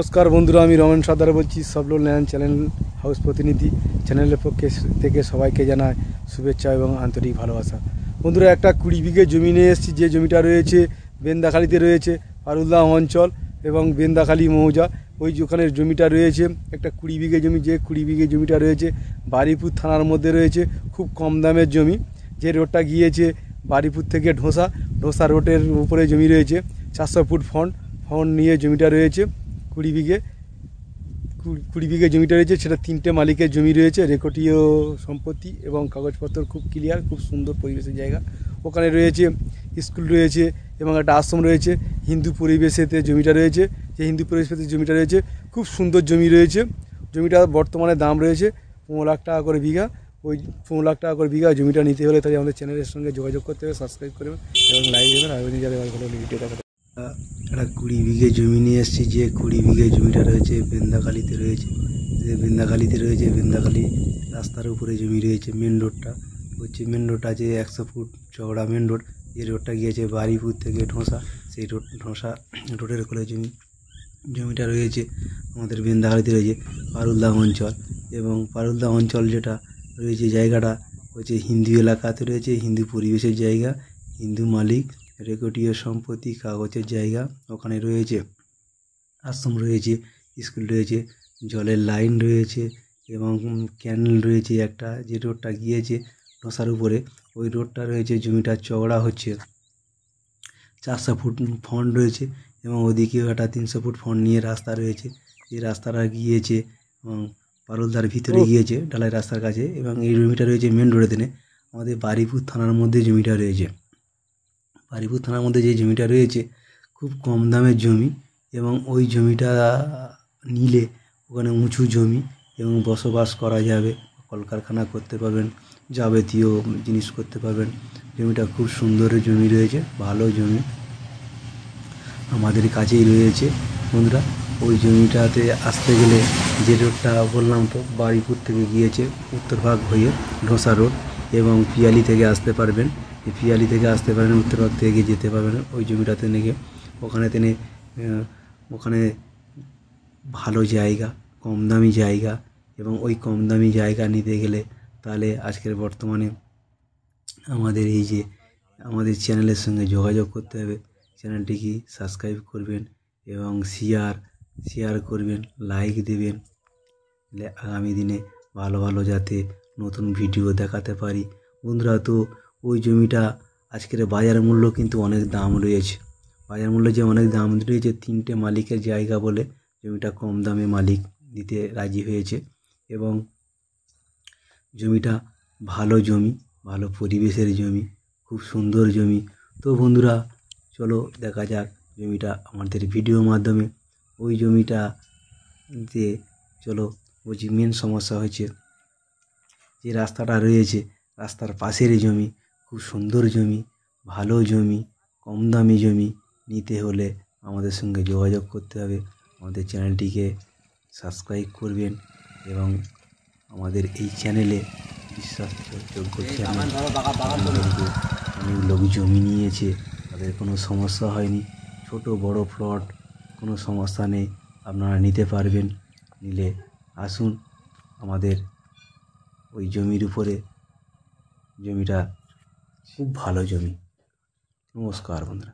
নমস্কার বন্ধুরা, আমি রমেন সর্দার বলছি, সবলো ল্যান্ড চ্যানেল হাউস প্রতিনিধি। চ্যানেলের পক্ষে থেকে সবাইকে জানায় শুভেচ্ছা এবং আন্তরিক ভালোবাসা। বন্ধুরা, একটা 20 বিঘে জমি নিয়ে এসেছি। যে জমিটা রয়েছে বেন্দাখালীতে রয়েছে, পারুলদা অঞ্চল এবং বেন্দাখালী মৌজা। ওই ওখানের জমিটা রয়েছে একটা 20 বিঘে জমি। যে 20 বিঘে জমিটা রয়েছে বারুইপুর থানার মধ্যে রয়েছে, খুব কম দামের জমি। যে রোডটা গিয়েছে বারুইপুর থেকে ঢোসা রোডের উপরে জমি রয়েছে। 400 ফুট ফন্ট নিয়ে জমিটা রয়েছে। 20 বিঘে জমিটা রয়েছে, সেটা 3টে মালিকের জমি রয়েছে, রেকর্ডীয় সম্পত্তি এবং কাগজপত্র খুব ক্লিয়ার, খুব সুন্দর পরিবেশের জায়গা। ওখানে রয়েছে স্কুল রয়েছে এবং একটা আশ্রম রয়েছে। হিন্দু পরিবেশেতে জমিটা রয়েছে। যে হিন্দু পরিবেশেতে জমিটা রয়েছে খুব সুন্দর জমি রয়েছে। জমিটা বর্তমানে দাম রয়েছে 15 লাখ টাকা করে বিঘা। ওই 15 লাখ টাকা করে বিঘা জমিটা নিতে হলে তাই আমাদের চ্যানেলের সঙ্গে যোগাযোগ করতে হবে, সাবস্ক্রাইব করবেন এবং লাইক দেবেন। আর যারা ভালো ভিডিও দেখা একটা 20 বিঘে জমি নিয়ে এসেছি। যে 20 বিঘে জমিটা রয়েছে বেন্দাখালীতে রয়েছে। বেন্দাখালী রাস্তার উপরে জমি রয়েছে। মেন রোডটা আছে 100 ফুট চওড়া মেন রোড। যে রোডটা গিয়েছে বারুইপুর থেকে ঢোসা, সেই ঢোসা রোডের কোলে জমিটা রয়েছে আমাদের বেন্দাখালীতে রয়েছে পারুলদা অঞ্চল। এবং পারুলদা অঞ্চল যেটা রয়েছে জায়গাটা হচ্ছে হিন্দু এলাকাতে রয়েছে, হিন্দু পরিবেশের জায়গা, হিন্দু মালিক, রেকর্ডীয় সম্পত্তি, কাগজের জায়গা। ওখানে রয়েছে আশ্রম রয়েছে, স্কুল রয়েছে, জলের লাইন রয়েছে এবং ক্যানেল রয়েছে একটা। যে রোডটা গিয়েছে ঢোসার উপরে, ওই রোডটা রয়েছে। জমিটা চওড়া হচ্ছে 400 ফুট ফন্ট রয়েছে এবং ওদিকেও একটা 300 ফুট ফন্ট নিয়ে রাস্তা রয়েছে। এই রাস্তাটা গিয়েছে এবং পারুলদার ভিতরে গিয়েছে ঢালাই রাস্তার কাছে। এবং এই জমিটা রয়েছে মেন রোডে দিনে আমাদের বারুইপুর থানার মধ্যে জমিটা রয়েছে। বারুইপুর থানার মধ্যে যে জমিটা রয়েছে খুব কম দামের জমি এবং ওই জমিটা নিলে ওখানে উঁচু জমি এবং বসবাস করা যাবে, কলকারখানা করতে পারবেন, যাবতীয় জিনিস করতে পারবেন। জমিটা খুব সুন্দর জমি রয়েছে, ভালো জমি আমাদের কাছেই রয়েছে। বন্ধুরা, ওই জমিটাতে আসতে গেলে যে রোডটা বললাম তো বারুইপুর থেকে গিয়েছে উত্তরভাগ হয়ে ঢোসা রোড এবং পিয়ালি থেকে আসতে পারবেন। উত্তরভাগ থেকে যেতে পারবেন ওই জমিটাতে নিয়ে। ওখানে ভালো জায়গা, কম দামি জায়গা এবং ওই কম দামি জায়গা নিতে গেলে তাহলে আজকের বর্তমানে আমাদের এই যে আমাদের চ্যানেলের সঙ্গে যোগাযোগ করতে হবে। চ্যানেলটিকে সাবস্ক্রাইব করবেন এবং শেয়ার করবেন, লাইক দেবেন, আগামী দিনে ভালো যাতে নতুন ভিডিও দেখাতে পারি। বন্ধুরা, তো ওই জমিটা আজকের বাজার মূল্য কিন্তু অনেক দাম রয়েছে। বাজার মূল্য যে অনেক দাম রয়েছে, 3টে মালিকের জায়গা বলে জমিটা কম দামে মালিক দিতে রাজি হয়েছে এবং জমিটা ভালো জমি, ভালো পরিবেশের জমি, খুব সুন্দর জমি। তো বন্ধুরা, চলো দেখা যাক জমিটা আমাদের ভিডিওর মাধ্যমে। ওই জমিটা যে চলো বলছি মেন সমস্যা হয়েছে যে রাস্তাটা রয়েছে, রাস্তার পাশের জমি, খুব সুন্দর জমি, ভালো জমি, কম দামি জমি নিতে হলে আমাদের সঙ্গে যোগাযোগ করতে হবে। আমাদের চ্যানেলটিকে সাবস্ক্রাইব করবেন এবং আমাদের এই চ্যানেলে বিশ্বাসযোগ্য চ্যানেল। অনেক লোক জমি নিয়েছে, তাদের কোনো সমস্যা হয়নি। ছোট বড় প্লট কোনো সমস্যা নেই, আপনারা নিতে পারবেন। নিলে আসুন আমাদের ওই জমির উপরে। জমিটা খুব ভালো জমি। নমস্কার বন্ধুরা।